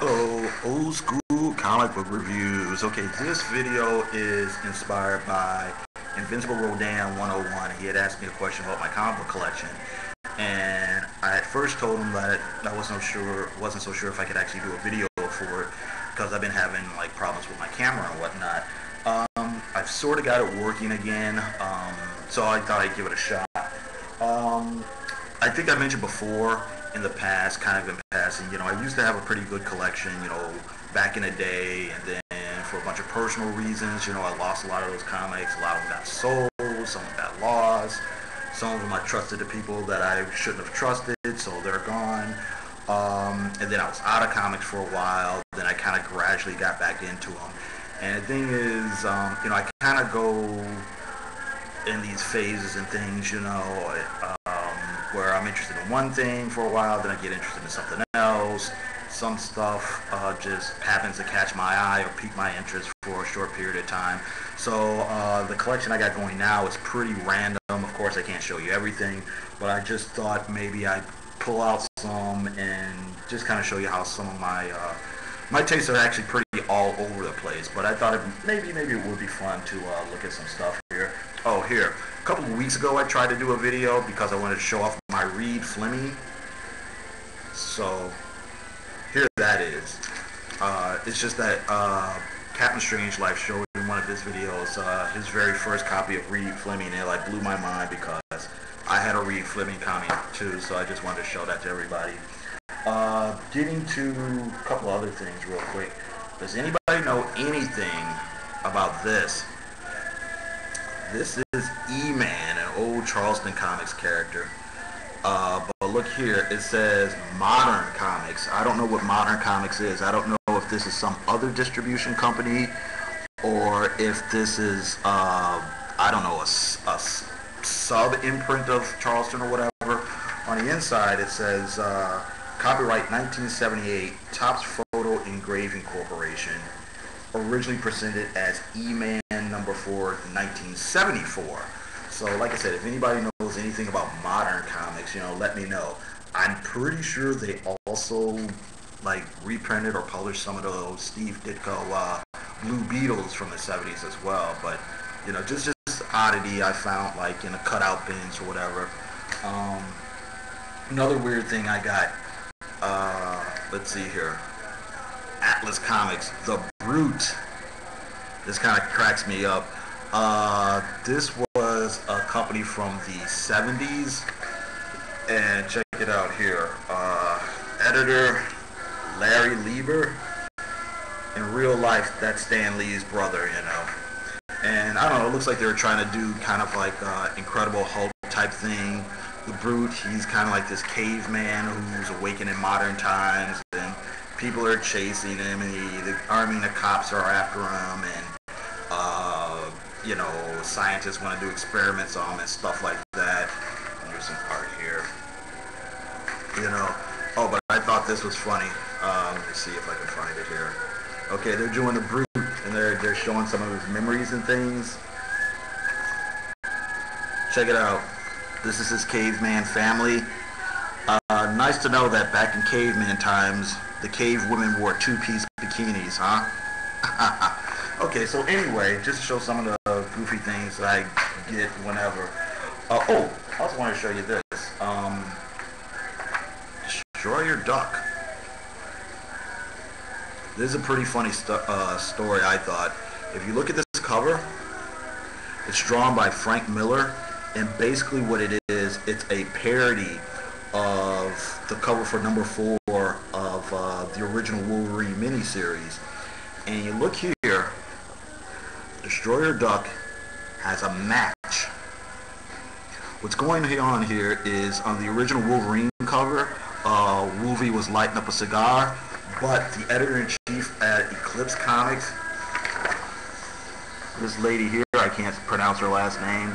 Hello, old school comic book reviews. Okay, this video is inspired by Invincible Rodan 101. He had asked me a question about my comic book collection, and I at first told him that I wasn't so sure if I could actually do a video for it because I've been having like problems with my camera and whatnot. I've sort of got it working again, so I thought I'd give it a shot. Um, I think I mentioned before in the past, kind of in passing, I used to have a pretty good collection, back in the day, and then for a bunch of personal reasons, I lost a lot of those comics. A lot of them got sold, some of them got lost, some of them I trusted to people that I shouldn't have trusted, so they're gone. And then I was out of comics for a while, then I kind of gradually got back into them. And the thing is, I kind of go in these phases and things, where I'm interested in one thing for a while, then I get interested in something else. Some stuff just happens to catch my eye or pique my interest for a short period of time. So the collection I got going now is pretty random. Of course, I can't show you everything, but I just thought maybe I'd pull out some and just kind of show you how some of my tastes are actually pretty all over the place. But I thought maybe it would be fun to look at some stuff here. Oh, here. A couple of weeks ago I tried to do a video because I wanted to show off my Reed Fleming. So here that is. It's just that Captain Strangelove showed in one of his videos his very first copy of Reed Fleming, and it like blew my mind because I had a Reed Fleming comic too, so I just wanted to show that to everybody. Getting to a couple other things real quick. Does anybody know anything about this? This is E-Man, an old Charleston Comics character. But look here, it says Modern Comics. I don't know what Modern Comics is. I don't know if this is some other distribution company or if this is, I don't know, a sub-imprint of Charleston or whatever. On the inside it says copyright 1978, Topps Photo Engraving Corporation. Originally presented as E-Man number 4, 1974. So like I said, if anybody knows anything about Modern Comics, let me know. I'm pretty sure they also like reprinted or published some of those Steve Ditko Blue Beetles from the 70s as well. But just oddity I found like in a cutout bins or whatever. Another weird thing I got, let's see here, Atlas Comics, The Brute. This kind of cracks me up. This was a company from the 70s, and check it out here. Editor Larry Lieber. In real life, that's Stan Lee's brother, And I don't know, it looks like they were trying to do kind of like Incredible Hulk type thing. The Brute, he's kind of like this caveman who's awakened in modern times, and people are chasing him, and the army and the cops are after him, and scientists want to do experiments on him and stuff like that. There's some art here. Oh, but I thought this was funny. Let me see if I can find it here. Okay, they're doing the Brute, and they're showing some of his memories and things. Check it out. This is his caveman family. Nice to know that back in caveman times, the cave women wore two-piece bikinis, huh? Okay, so anyway, just to show some of the goofy things that I get whenever. Oh, I also want to show you this. Destroyer Duck. This is a pretty funny story, I thought. If you look at this cover, it's drawn by Frank Miller, and basically what it is, it's a parody of the cover for number 4 of the original Wolverine miniseries. And you look here, Destroyer Duck has a match. What's going on here is on the original Wolverine cover, Wolvie was lighting up a cigar, but the editor-in-chief at Eclipse Comics, this lady here, I can't pronounce her last name,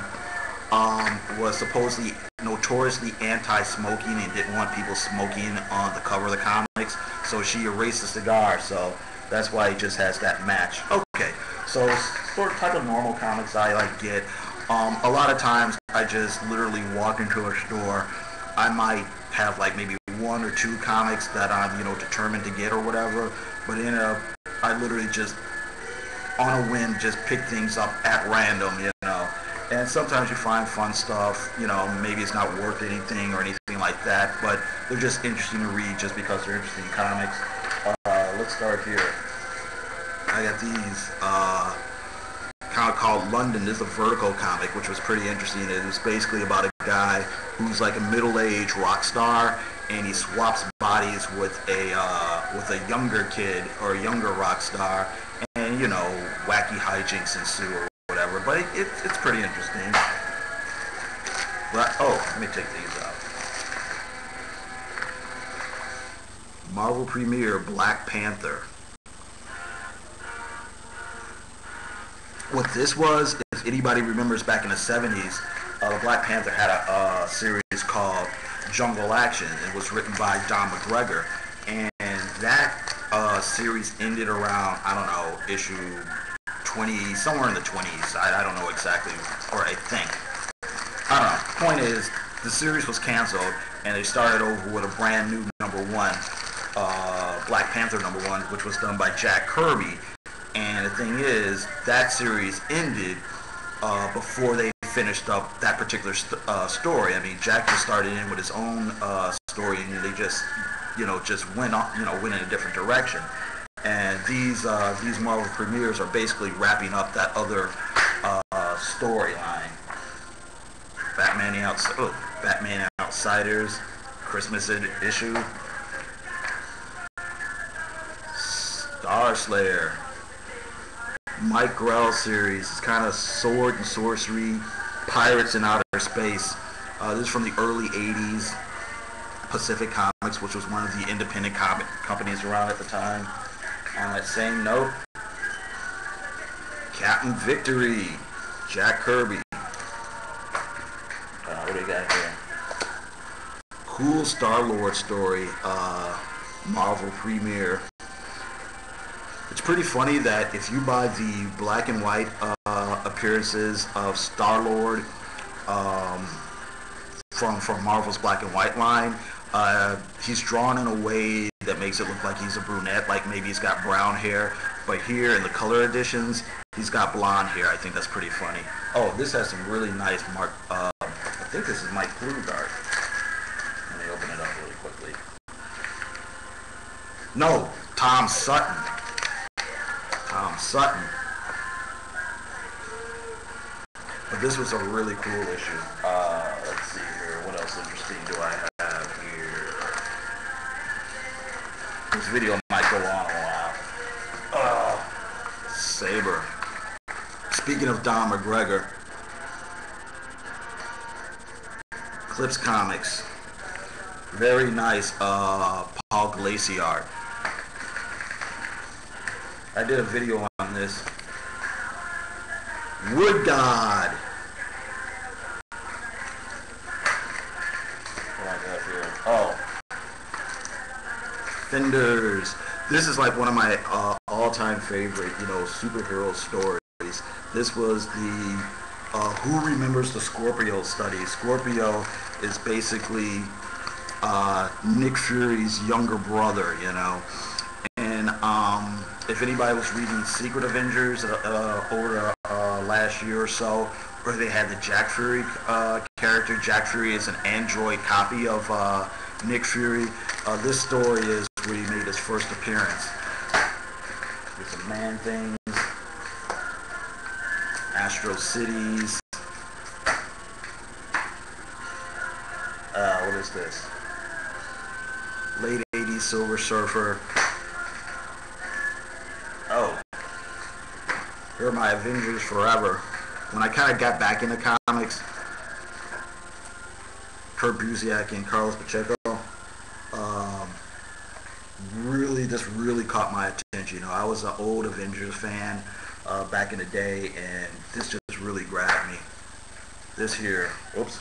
was supposedly notoriously anti-smoking and didn't want people smoking on the cover of the comics, so she erased the cigar, so that's why he just has that match. Okay, so sort of type of normal comics I like get. A lot of times I just literally walk into a store. I might have like maybe one or two comics that I'm, you know, determined to get or whatever. But I literally just on a whim just pick things up at random, you know. And sometimes you find fun stuff, you know, maybe it's not worth anything or anything like that, but they're just interesting to read just because they're interesting comics. Let's start here. I got these comic called London. This is a Vertigo comic, which was pretty interesting. It was basically about a guy who's like a middle-aged rock star, and he swaps bodies with a younger kid or a younger rock star, and you know, wacky hijinks ensue or whatever. But it's pretty interesting. But let me take these out. Marvel premiere Black Panther. What this was, if anybody remembers back in the 70s, Black Panther had a series called Jungle Action. It was written by Don McGregor, and that series ended around, I don't know, issue 20, somewhere in the 20s. I don't know exactly, or I think. I don't know. Point is, the series was canceled, and they started over with a brand new #1, Black Panther #1, which was done by Jack Kirby. And the thing is, that series ended before they finished up that particular story. I mean, Jack just started in with his own story, and they just, you know, went in a different direction. And these Marvel premieres are basically wrapping up that other storyline. Batman Outsiders, Christmas issue. Star Slayer. Mike Grell series. It's kind of sword and sorcery, pirates in outer space. This is from the early 80s. Pacific Comics, which was one of the independent comic companies around at the time. On that same note, Captain Victory, Jack Kirby. What do you got here? Cool Star-Lord story, Marvel premiere. It's pretty funny that if you buy the black and white appearances of Star-Lord from Marvel's black and white line, he's drawn in a way that makes it look like he's a brunette, like maybe he's got brown hair, but here in the color editions, he's got blonde hair. I think that's pretty funny. Oh, this has some really nice I think this is Mike Bloomberg. Let me open it up really quickly. No, Tom Sutton. But this was a really cool issue. Let's see here. What else interesting do I have here? This video might go on a while. Saber. Speaking of Don McGregor, Clips Comics. Very nice Paul Glacier. I did a video on this. Wood God. What I got here? Oh. Fenders. This is like one of my all-time favorite, you know, superhero stories. This was the Who Remembers the Scorpio study. Scorpio is basically Nick Fury's younger brother, you know. And if anybody was reading Secret Avengers over last year or so, where they had the Jack Fury character. Jack Fury is an android copy of Nick Fury. This story is where he made his first appearance. Get some Man-Things, Astro Cities. What is this? Late 80s Silver Surfer. Oh, here are my Avengers Forever. When I kind of got back into comics, Kurt Busiek and Carlos Pacheco, this really caught my attention. You know, I was an old Avengers fan back in the day, and this just really grabbed me. This here, oops,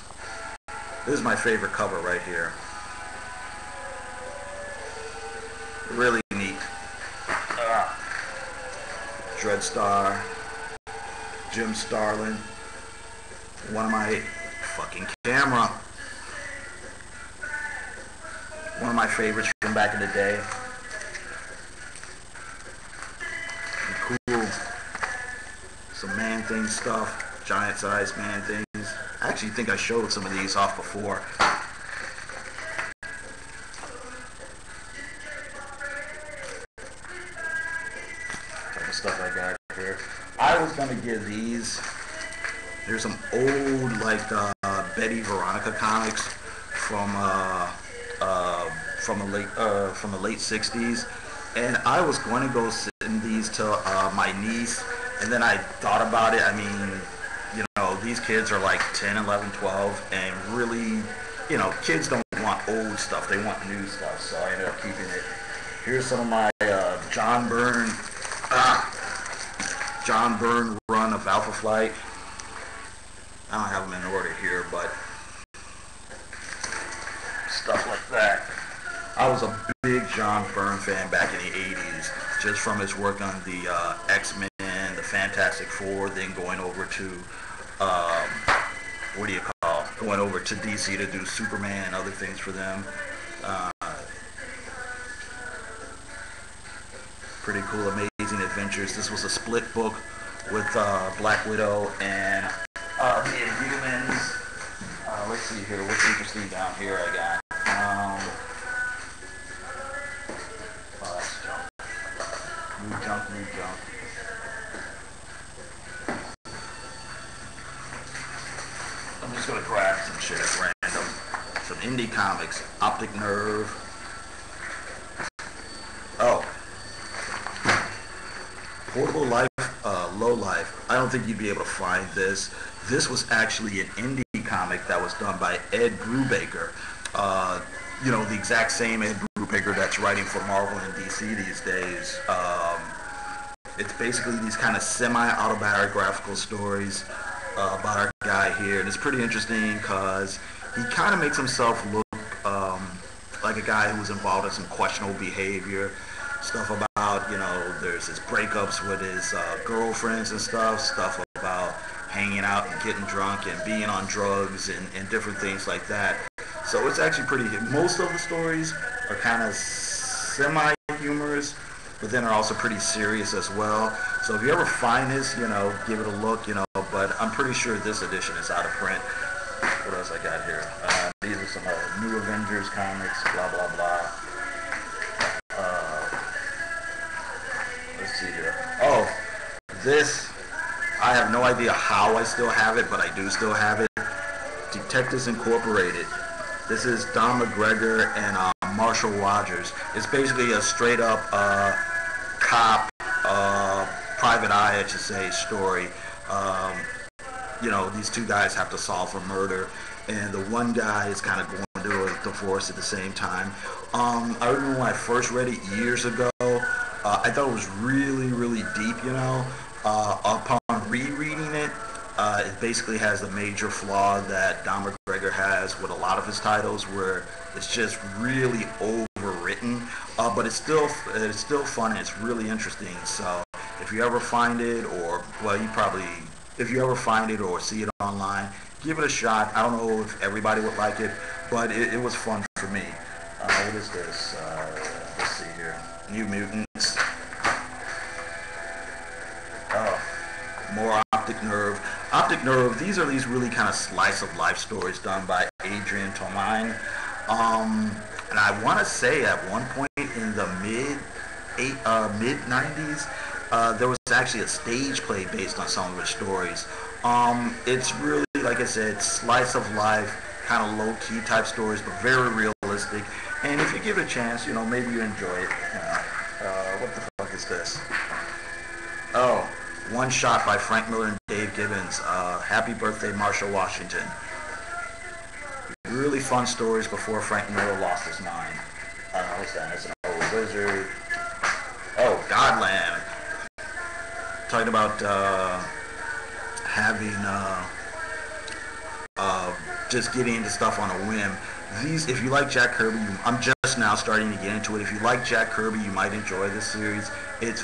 this is my favorite cover right here. Really neat. Dreadstar, Jim Starlin, one of my my favorites from back in the day. Cool. Some Man-Thing stuff. Giant-sized Man-Things. I actually think I showed some of these off before. Type of stuff I got here. I was gonna give these. There's some old, like, Betty Veronica comics from the late '60s, and I was going to go send these to my niece, and then I thought about it. I mean, you know, these kids are like 10, 11, 12, and really, you know, kids don't want old stuff; they want new stuff. So I ended up keeping it. Here's some of my John Byrne run of Alpha Flight. I don't have them in order here, but stuff like that. I was a big John Byrne fan back in the 80s, just from his work on the X-Men, the Fantastic Four, then going over to, going over to DC to do Superman and other things for them. Pretty cool, Amazing Adventures. This was a split book with Black Widow and the Inhumans. Let's see here, what's interesting down here I got. Oh, that's junk. New junk. I'm just gonna grab some shit at random. Some indie comics. Optic Nerve. Oh. Portable Life, Low Life. I don't think you'd be able to find this. This was actually an indie comic that was done by Ed Brubaker. You know, the exact same Ed Brubaker that's writing for Marvel and DC these days. It's basically these kind of semi-autobiographical stories about our guy here. And it's pretty interesting because he kind of makes himself look like a guy who was involved in some questionable behavior. Stuff about, you know, there's his breakups with his girlfriends and stuff about hanging out and getting drunk and being on drugs and different things like that. So it's actually pretty, most of the stories are kind of semi-humorous, but then are also pretty serious as well. So if you ever find this, you know, give it a look, you know, but I'm pretty sure this edition is out of print. What else I got here? These are some New Avengers comics, blah, blah, blah. Let's see here. Oh, this, I have no idea how I still have it, but I do still have it. Detectives Incorporated. This is Don McGregor and Marshall Rogers. It's basically a straight up cop, private eye, I should say, story. You know, these two guys have to solve a murder, and the one guy is kind of going through a divorce at the same time. I remember when I first read it years ago, I thought it was really, really deep, you know. Upon rereading it, it basically has the major flaw that Don McGregor has with a lot of his titles, where it's just really overwritten, but it's still fun and it's really interesting. So if you ever find it, or well, if you ever find it or see it online, give it a shot. I don't know if everybody would like it, but it was fun for me. What is this? Let's see here. New Mutants. Oh, more Optic Nerve. Optic Nerve, these are these really kind of slice of life stories done by Adrian Tomine. And I want to say at one point in the mid 90s, there was actually a stage play based on some of his stories. It's really, like I said, slice of life, kind of low-key type stories, but very realistic. And if you give it a chance, you know, maybe you enjoy it. What the fuck is this? Oh, One Shot by Frank Miller and Dave Gibbons. Happy birthday, Marshall Washington. Really fun stories before Frank Miller lost his mind. What's that? It's an old wizard. Oh, Godland. Talking about having just getting into stuff on a whim. These, if you like Jack Kirby, I'm just now starting to get into it. If you like Jack Kirby, you might enjoy this series. It's